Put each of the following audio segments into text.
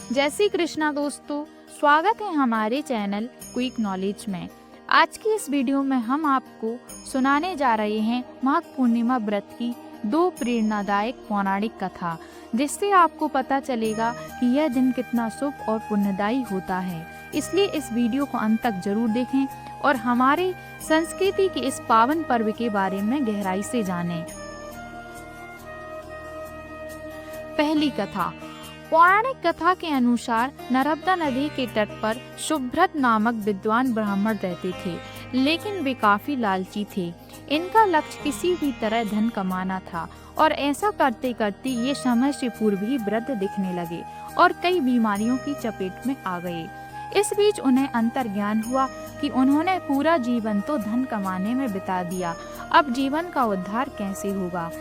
जय श्री कृष्णा दोस्तों, स्वागत है हमारे चैनल क्विक नॉलेज में। आज की इस वीडियो में हम आपको सुनाने जा रहे हैं माघ पूर्णिमा व्रत की 2 प्रेरणादायक पौराणिक कथा, जिससे आपको पता चलेगा कि यह दिन कितना शुभ और पुण्यदायी होता है। इसलिए इस वीडियो को अंत तक जरूर देखें और हमारे संस्कृति के इस पावन पर्व के बारे में गहराई से जानें। पहली कथा। पौराणिक कथा के अनुसार नर्मदा नदी के तट पर सुभ्रत नामक विद्वान ब्राह्मण रहते थे, लेकिन वे काफी लालची थे। इनका लक्ष्य किसी भी तरह धन कमाना था और ऐसा करते करते ये समय से पूर्व ही वृद्ध दिखने लगे और कई बीमारियों की चपेट में आ गए। इस बीच उन्हें अंतर्ज्ञान हुआ कि उन्होंने पूरा जीवन तो धन कमाने में बिता दिया, अब जीवन का उद्धार कैसे होगा।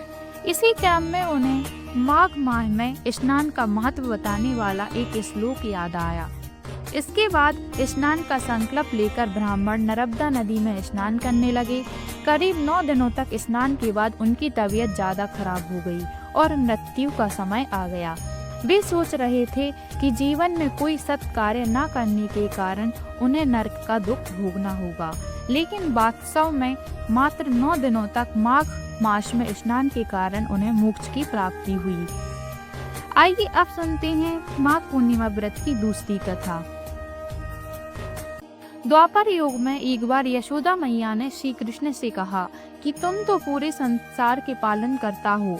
इसी क्रम में उन्हें माघ माह में स्नान का महत्व बताने वाला एक श्लोक याद आया। इसके बाद स्नान का संकल्प लेकर ब्राह्मण नर्मदा नदी में स्नान करने लगे। करीब 9 दिनों तक स्नान के बाद उनकी तबीयत ज्यादा खराब हो गई और मृत्यु का समय आ गया। वे सोच रहे थे कि जीवन में कोई सत्कार्य न करने के कारण उन्हें नरक का दुख भोगना होगा, लेकिन वास्तव में मात्र 9 दिनों तक माघ मास में स्नान के कारण उन्हें मोक्ष की प्राप्ति हुई। आइए अब सुनते हैं माघ पूर्णिमा व्रत की दूसरी कथा। द्वापर युग में एक बार यशोदा मैया ने श्री कृष्ण से कहा कि तुम तो पूरे संसार के पालन करता हो,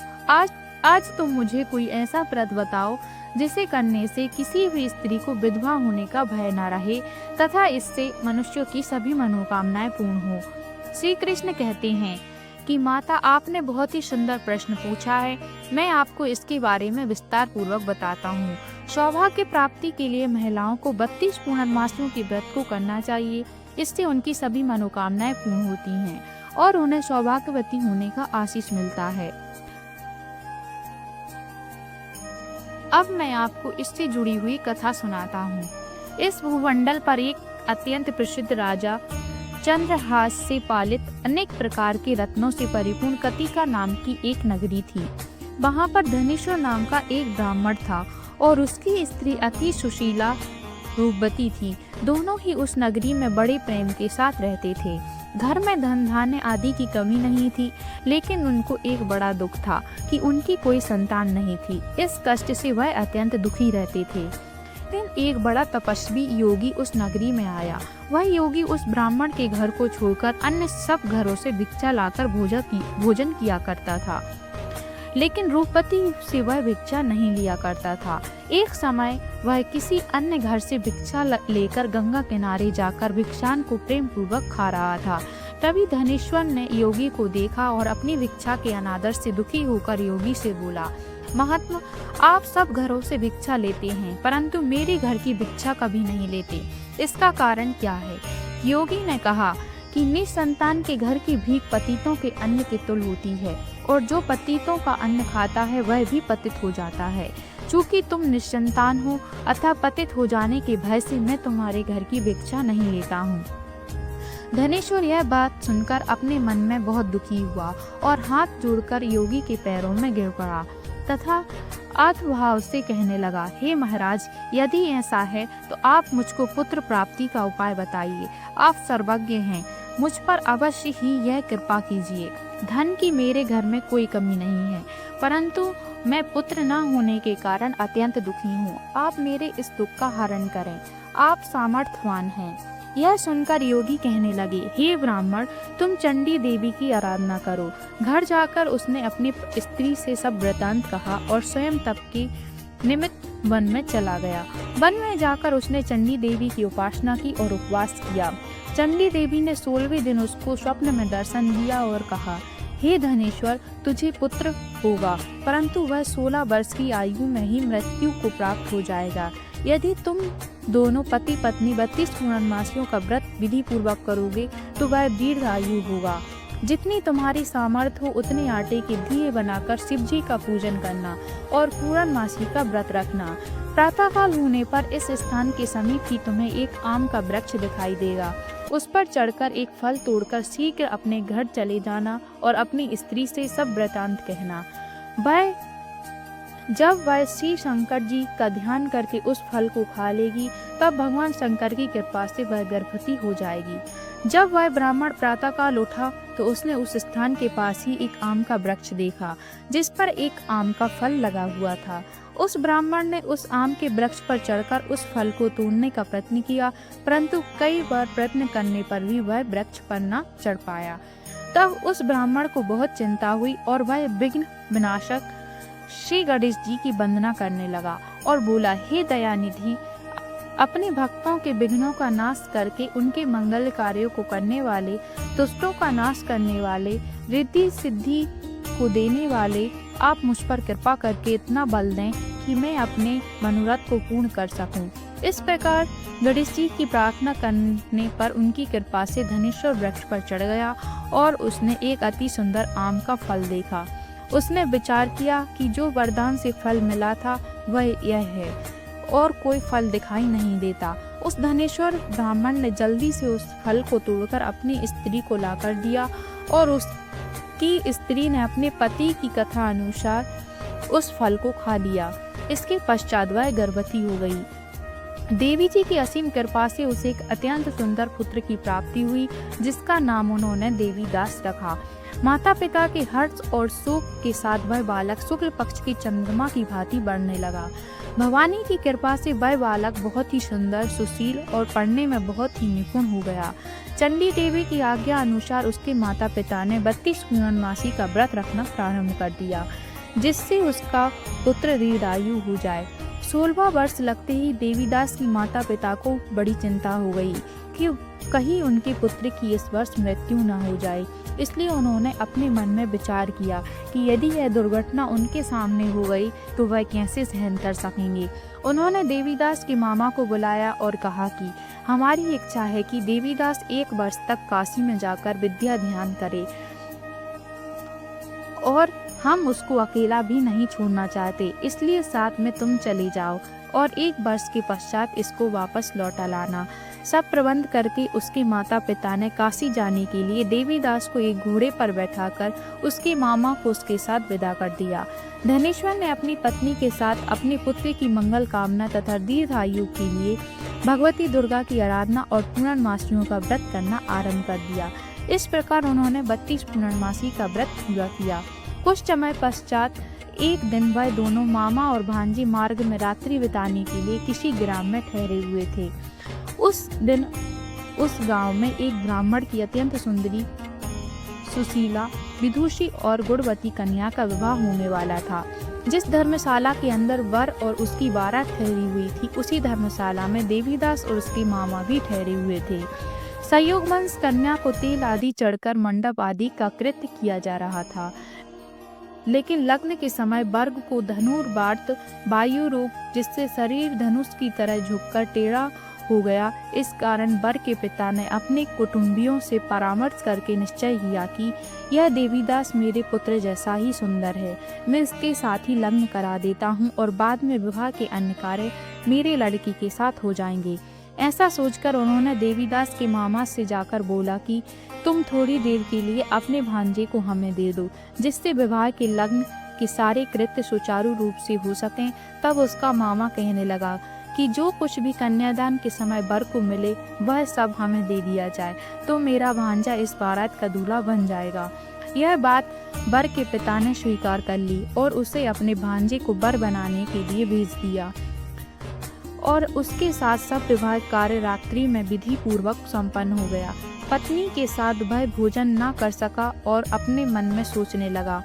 आज तुम मुझे कोई ऐसा व्रत बताओ जिसे करने से किसी भी स्त्री को विधवा होने का भय न रहे तथा इससे मनुष्यों की सभी मनोकामनाएं पूर्ण हो। श्री कृष्ण कहते हैं कि माता, आपने बहुत ही सुंदर प्रश्न पूछा है। मैं आपको इसके बारे में विस्तार पूर्वक बताता हूँ। सौभाग्य प्राप्ति के लिए महिलाओं को 32 पूर्णमासियों के व्रत को करना चाहिए। इससे उनकी सभी मनोकामनाएं पूर्ण होती हैं और उन्हें सौभाग्यवती होने का आशीष मिलता है। अब मैं आपको इससे जुड़ी हुई कथा सुनाता हूँ। इस भूमंडल पर एक अत्यंत प्रसिद्ध राजा चंद्रहास से पालित अनेक प्रकार के रत्नों से परिपूर्ण कतिका नाम की एक नगरी थी। वहाँ पर धनेश्वर नाम का एक ब्राह्मण था और उसकी स्त्री अति सुशीला रूपवती थी। दोनों ही उस नगरी में बड़े प्रेम के साथ रहते थे। घर में धन धान्य आदि की कमी नहीं थी, लेकिन उनको एक बड़ा दुख था कि उनकी कोई संतान नहीं थी। इस कष्ट से वह अत्यंत दुखी रहते थे। फिर एक बड़ा तपस्वी योगी उस नगरी में आया। वह योगी उस ब्राह्मण के घर को छोड़कर अन्य सब घरों से भिक्षा लाकर भोजन किया करता था, लेकिन रूपवती से वह भिक्षा नहीं लिया करता था। एक समय वह किसी अन्य घर से भिक्षा लेकर गंगा किनारे जाकर भिक्षान को प्रेम पूर्वक खा रहा था। तभी धनेश्वर ने योगी को देखा और अपनी भिक्षा के अनादर से दुखी होकर योगी से बोला, महात्मा, आप सब घरों से भिक्षा लेते हैं, परंतु मेरे घर की भिक्षा कभी नहीं लेते। इसका कारण क्या है? योगी ने कहा कि निसंतान के घर की भीख पतितों के अन्न के तुल होती है और जो पतितों का अन्न खाता है वह भी पतित हो जाता है। चूँकि तुम निसंतान हो अतः पतित हो जाने के भय से मैं तुम्हारे घर की भिक्षा नहीं लेता हूँ। धनेश्वर यह बात सुनकर अपने मन में बहुत दुखी हुआ और हाथ जोड़कर योगी के पैरों में गिर पड़ा तथा आत्मभाव से कहने लगा, हे महाराज, यदि ऐसा है तो आप मुझको पुत्र प्राप्ति का उपाय बताइए। आप सर्वज्ञ हैं, मुझ पर अवश्य ही यह कृपा कीजिए। धन की मेरे घर में कोई कमी नहीं है, परंतु मैं पुत्र न होने के कारण अत्यंत दुखी हूँ। आप मेरे इस दुख का हरण करें, आप सामर्थ्यवान हैं। यह सुनकर योगी कहने लगे, हे ब्राह्मण, तुम चंडी देवी की आराधना करो। घर जाकर उसने अपनी स्त्री से सब वृतांत कहा और स्वयं तप के निमित्त वन में चला गया। वन में जाकर उसने चंडी देवी की उपासना की और उपवास किया। चंडी देवी ने 16वें दिन उसको स्वप्न में दर्शन दिया और कहा, हे धनेश्वर, तुझे पुत्र होगा, परंतु वह 16 वर्ष की आयु में ही मृत्यु को प्राप्त हो जाएगा। यदि तुम दोनों पति पत्नी 32 पूर्णमासियों का व्रत विधि पूर्वक करोगे तो वह दीर्घ आयु होगा। जितनी तुम्हारी सामर्थ्य हो उतने आटे के दिए बनाकर शिव जी का पूजन करना और पूर्णमासी का व्रत रखना। प्रातःकाल होने पर इस स्थान के समीप ही तुम्हें एक आम का वृक्ष दिखाई देगा। उस पर चढ़कर एक फल तोड़कर शीघ्र अपने घर चले जाना और अपनी स्त्री से सब वृतांत कहना। वह जब वह श्री शंकर जी का ध्यान करके उस फल को खा लेगी तब भगवान शंकर की कृपा से वह गर्भवती हो जाएगी। जब वह ब्राह्मण प्रातःकाल उठा तो उसने उस स्थान के पास ही एक आम का वृक्ष देखा जिस पर एक आम का फल लगा हुआ था। उस ब्राह्मण ने उस आम के वृक्ष पर चढ़कर उस फल को तोड़ने का प्रयत्न किया, परंतु कई बार प्रयत्न करने पर भी वह वृक्ष पर न चढ़ पाया। तब उस ब्राह्मण को बहुत चिंता हुई और वह विघ्न विनाशक श्री गणेश जी की वंदना करने लगा और बोला, हे दयानिधि, अपने भक्तों के विघ्नों का नाश करके उनके मंगल कार्यों को करने वाले, दुष्टों का नाश करने वाले, रिद्धि सिद्धि को देने वाले, आप मुझ पर कृपा करके इतना बल दें कि मैं अपने मनोरथ को पूर्ण कर सकूं। इस प्रकार गणेश जी की प्रार्थना करने पर उनकी कृपा से धनेश्वर वृक्ष पर चढ़ गया और उसने एक अति सुंदर आम का फल देखा। उसने विचार किया कि जो वरदान से फल मिला था वह यह है और कोई फल दिखाई नहीं देता। उस धनेश्वर ब्राह्मण ने जल्दी से उस फल को तोड़कर अपनी स्त्री को लाकर दिया और उसकी स्त्री ने अपने पति की कथा अनुसार उस फल को खा लिया। इसके पश्चात वह गर्भवती हो गई। देवी जी की असीम कृपा से उसे एक अत्यंत सुंदर पुत्र की प्राप्ति हुई जिसका नाम उन्होंने देवीदास रखा। माता पिता के हर्ष और शोक के साथ वह बालक शुक्ल पक्ष की चंद्रमा की भांति बढ़ने लगा। भवानी की कृपा से वह बालक बहुत ही सुंदर, सुशील और पढ़ने में बहुत ही निपुण हो गया। चंडी देवी की आज्ञा अनुसार उसके माता पिता ने 32 पूर्णमासी का व्रत रखना प्रारंभ कर दिया जिससे उसका पुत्र दीर्घायु हो जाए। 16वां वर्ष लगते ही देवीदास की माता पिता को बड़ी चिंता हो गई कि कहीं उनके पुत्र की इस वर्ष मृत्यु न हो जाए। इसलिए उन्होंने अपने मन में विचार किया कि यदि यह दुर्घटना उनके सामने हो गई तो वह कैसे सहन कर सकेंगे। उन्होंने देवीदास के मामा को बुलाया और कहा कि हमारी इच्छा है कि देवीदास 1 वर्ष तक काशी में जाकर विद्या ध्यान करे और हम उसको अकेला भी नहीं छोड़ना चाहते, इसलिए साथ में तुम चले जाओ और 1 वर्ष के पश्चात इसको वापस लौटा लाना। सब प्रबंध करके उसके माता पिता ने काशी जाने के लिए देवीदास को एक घोड़े पर बैठाकर उसके मामा को उसके साथ विदा कर दिया। धनेश्वर ने अपनी पत्नी के साथ अपने पुत्र की मंगल कामना तथा दीर्घायु के लिए भगवती दुर्गा की आराधना और पूर्णमासियों का व्रत करना आरंभ कर दिया। इस प्रकार उन्होंने 32 पूर्णमासी का व्रत पूरा किया। कुछ समय पश्चात एक दिन वह दोनों मामा और भांजी मार्ग में रात्रि बिताने के लिए किसी ग्राम में ठहरे हुए थे। उस दिन उस गांव में एक ब्राह्मण की अत्यंत सुंदरी, सुशीला, विदुषी और गुणवती कन्या का विवाह होने वाला था। जिस धर्मशाला के अंदर वर और उसकी बारात ठहरी हुई थी उसी धर्मशाला में देवीदास और उसके मामा भी ठहरे हुए थे। संयोगवंश कन्या को तेल आदि चढ़कर मंडप आदि का कृत्य किया जा रहा था, लेकिन लग्न के समय वर्ग को धनुर्वात वायु रोग जिससे शरीर धनुष की तरह झुककर टेढ़ा हो गया। इस कारण वर के पिता ने अपने कुटुंबियों से परामर्श करके निश्चय किया कि यह देवीदास मेरे पुत्र जैसा ही सुंदर है, मैं इसके साथ ही लग्न करा देता हूँ और बाद में विवाह के अन्य कार्य मेरे लड़की के साथ हो जाएंगे। ऐसा सोचकर उन्होंने देवीदास के मामा से जाकर बोला कि तुम थोड़ी देर के लिए अपने भांजे को हमें दे दो जिससे विवाह के लग्न के सारे कृत्य सुचारू रूप से हो सकें। तब उसका मामा कहने लगा कि जो कुछ भी कन्यादान के समय वर को मिले वह सब हमें दे दिया जाए तो मेरा भांजा इस बारात का दूल्हा बन जाएगा। यह बात वर के पिता ने स्वीकार कर ली और उसे अपने भांजे को वर बनाने के लिए भेज दिया और उसके साथ सब विवाह कार्य रात्रि में विधि पूर्वक संपन्न हो गया। पत्नी के साथ वह भोजन न कर सका और अपने मन में सोचने लगा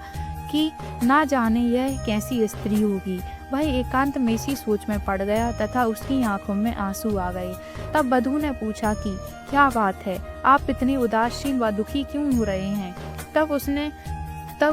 कि ना जाने यह कैसी स्त्री होगी। वह एकांत में इसी सोच में पड़ गया तथा उसकी आंखों में आंसू आ गए। तब वधू ने पूछा कि क्या बात है, आप इतने उदासीन व दुखी क्यों हो रहे हैं। तब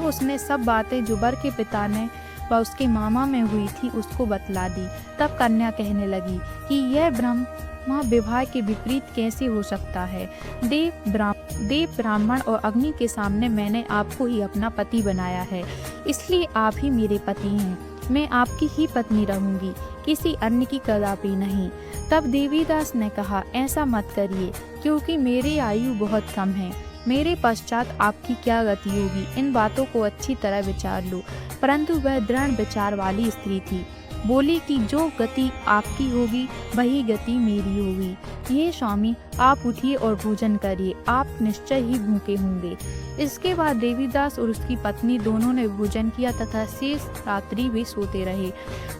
उसने सब बातें जो वर के पिता ने व उसके मामा में हुई थी उसको बतला दी। तब कन्या कहने लगी कि यह ब्रह्म विवाह के विपरीत कैसे हो सकता है। देव ब्राह्मण और अग्नि के सामने मैंने आपको ही अपना पति बनाया है, इसलिए आप ही मेरे पति हैं। मैं आपकी ही पत्नी रहूंगी, किसी अन्य की कदापि नहीं। तब देवीदास ने कहा, ऐसा मत करिए क्योंकि मेरी आयु बहुत कम है, मेरे पश्चात आपकी क्या गति होगी, इन बातों को अच्छी तरह विचार लो। परंतु वह दृढ़ विचार वाली स्त्री थी। बोली कि जो गति आपकी होगी वही गति मेरी होगी। ये स्वामी, आप उठिए और भोजन करिए, आप निश्चय ही भूखे होंगे। इसके बाद देवीदास और उसकी पत्नी दोनों ने भोजन किया तथा शेष रात्रि भी सोते रहे।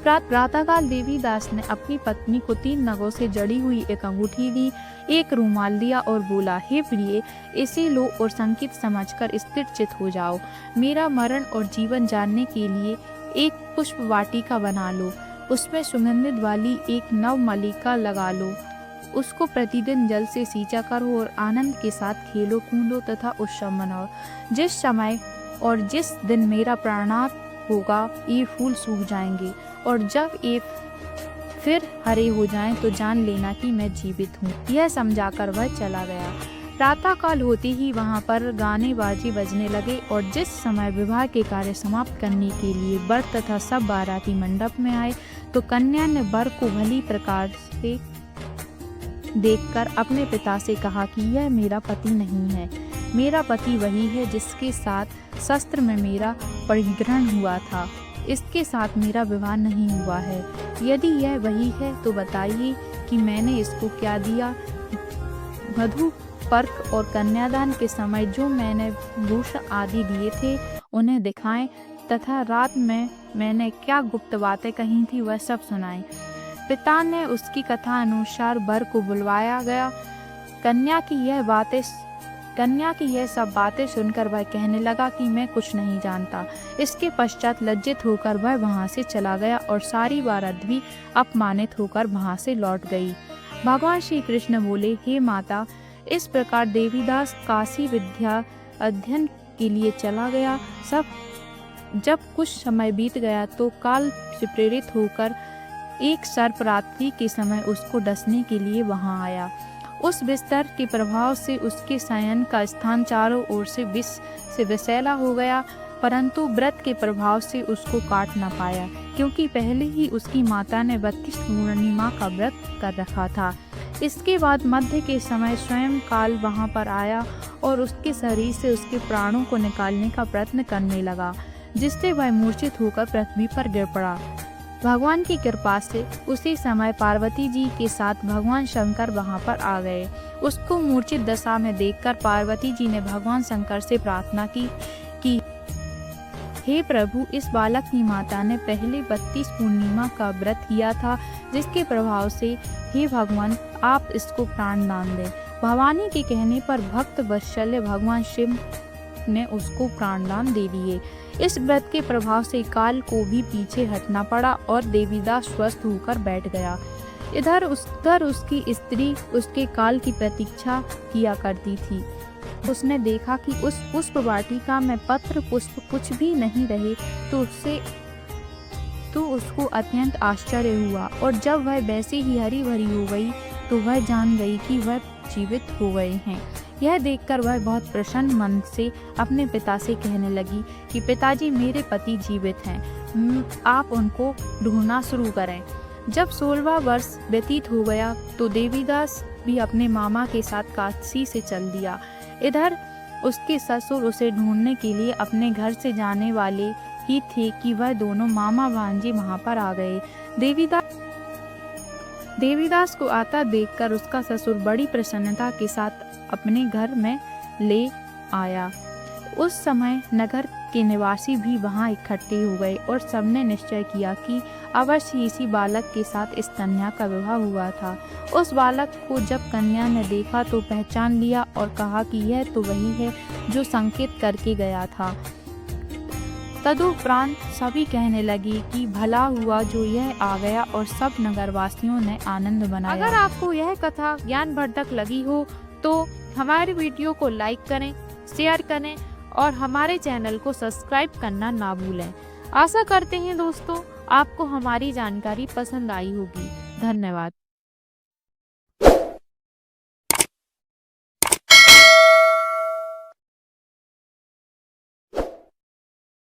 प्रातःकाल देवीदास ने अपनी पत्नी को 3 नगों से जड़ी हुई एक अंगूठी दी, एक रुमाल दिया और बोला, हे प्रिय, इसे लो और संकेत समझकर स्थिर चित हो जाओ। मेरा मरण और जीवन जानने के लिए एक पुष्प वाटिका बना लो, उसमें सुगंधित वाली एक नव मलिका लगा लो, उसको प्रतिदिन जल से सींचा करो और आनंद के साथ खेलो कूदो तथा उत्सव मनाओ। जिस समय और जिस दिन मेरा प्राणात होगा ये फूल सूख जाएंगे और जब ये फिर हरे हो जाएं तो जान लेना कि मैं जीवित हूँ। यह समझाकर वह चला गया। प्रातःकाल होते ही वहाँ पर गाने बाजे बजने लगे और जिस समय विवाह के कार्य समाप्त करने के लिए वर तथा सब बाराती मंडप में आए तो कन्या ने वर को भली प्रकार से देखकर अपने पिता से कहा कि यह मेरा पति नहीं है, मेरा पति वही है जिसके साथ शस्त्र में मेरा परिग्रहण हुआ था, इसके साथ मेरा विवाह नहीं हुआ है। यदि यह वही है तो बताइए कि मैंने इसको क्या दिया। मधु पर्क और कन्यादान के समय जो मैंने भूषण आदि दिए थे उन्हें दिखाएं तथा रात में मैंने क्या गुप्त बातें कही थी वह सब सुनाएं। पिता ने उसकी कथा अनुसार वर को बुलवाया गया। कन्या की यह सब बातें सुनकर वह कहने लगा कि मैं कुछ नहीं जानता। इसके पश्चात लज्जित होकर वह वहां से चला गया और सारी बारात भी अपमानित होकर वहां से लौट गई। भगवान श्री कृष्ण बोले, हे माता, इस प्रकार देवीदास काशी विद्या अध्ययन के लिए चला गया। जब कुछ समय बीत गया तो काल से प्रेरित होकर एक सर्प रात्रि के समय उसको डसने के लिए वहां आया। उस बिस्तर के प्रभाव से उसके शयन का स्थान चारों ओर से विष से विषैला हो गया, परंतु व्रत के प्रभाव से उसको काट न पाया, क्योंकि पहले ही उसकी माता ने 32 पूर्णिमा का व्रत कर रखा था। इसके बाद मध्य के समय स्वयं काल वहां पर आया और उसके शरीर से उसके प्राणों को निकालने का प्रयत्न करने लगा, जिससे वह मूर्छित होकर पृथ्वी पर गिर पड़ा। भगवान की कृपा से उसी समय पार्वती जी के साथ भगवान शंकर वहां पर आ गए। उसको मूर्छित दशा में देखकर पार्वती जी ने भगवान शंकर से प्रार्थना की हे प्रभु, इस बालक की माता ने पहले 32 पूर्णिमा का व्रत किया था, जिसके प्रभाव से हे भगवान आप इसको प्राण दान दें। भवानी के कहने पर भक्त वत्सल्य भगवान शिव ने उसको प्राणदान दे दिए। इस व्रत के प्रभाव से काल को भी पीछे हटना पड़ा और देवीदास स्वस्थ होकर बैठ गया। इधर उसकी स्त्री उसके काल की प्रतीक्षा किया करती थी। उसने देखा कि उस पुष्प वाटिका में पत्र पुष्प कुछ भी नहीं रहे तो उसको अत्यंत आश्चर्य हुआ और जब वह वैसे ही हरी भरी हो गई तो वह जान गई कि वह जीवित हो गए हैं। यह देखकर वह बहुत प्रसन्न मन से अपने पिता से कहने लगी कि पिताजी, मेरे पति जीवित हैं, आप उनको ढूंढना शुरू करें। जब 16वां वर्ष व्यतीत हो गया तो देवीदास भी अपने मामा के साथ काशी से चल दिया। इधर उसके ससुर उसे ढूंढने के लिए अपने घर से जाने वाले ही थे कि वह दोनों मामा भांजे वहां पर आ गए। देवीदास को आता देखकर उसका ससुर बड़ी प्रसन्नता के साथ अपने घर में ले आया। उस समय नगर के निवासी भी वहां इकट्ठे हो गए और सबने निश्चय किया कि अवश्य इसी बालक के साथ इस कन्या का विवाह हुआ था। उस बालक को जब कन्या ने देखा तो पहचान लिया और कहा कि यह तो वही है जो संकेत करके गया था। तदुपरांत सभी कहने लगे कि भला हुआ जो यह आ गया और सब नगरवासियों ने आनंद मनाया। अगर आपको यह कथा ज्ञानवर्धक लगी हो तो हमारे वीडियो को लाइक करें, शेयर करें और हमारे चैनल को सब्सक्राइब करना ना भूलें। आशा करते हैं दोस्तों आपको हमारी जानकारी पसंद आई होगी। धन्यवाद।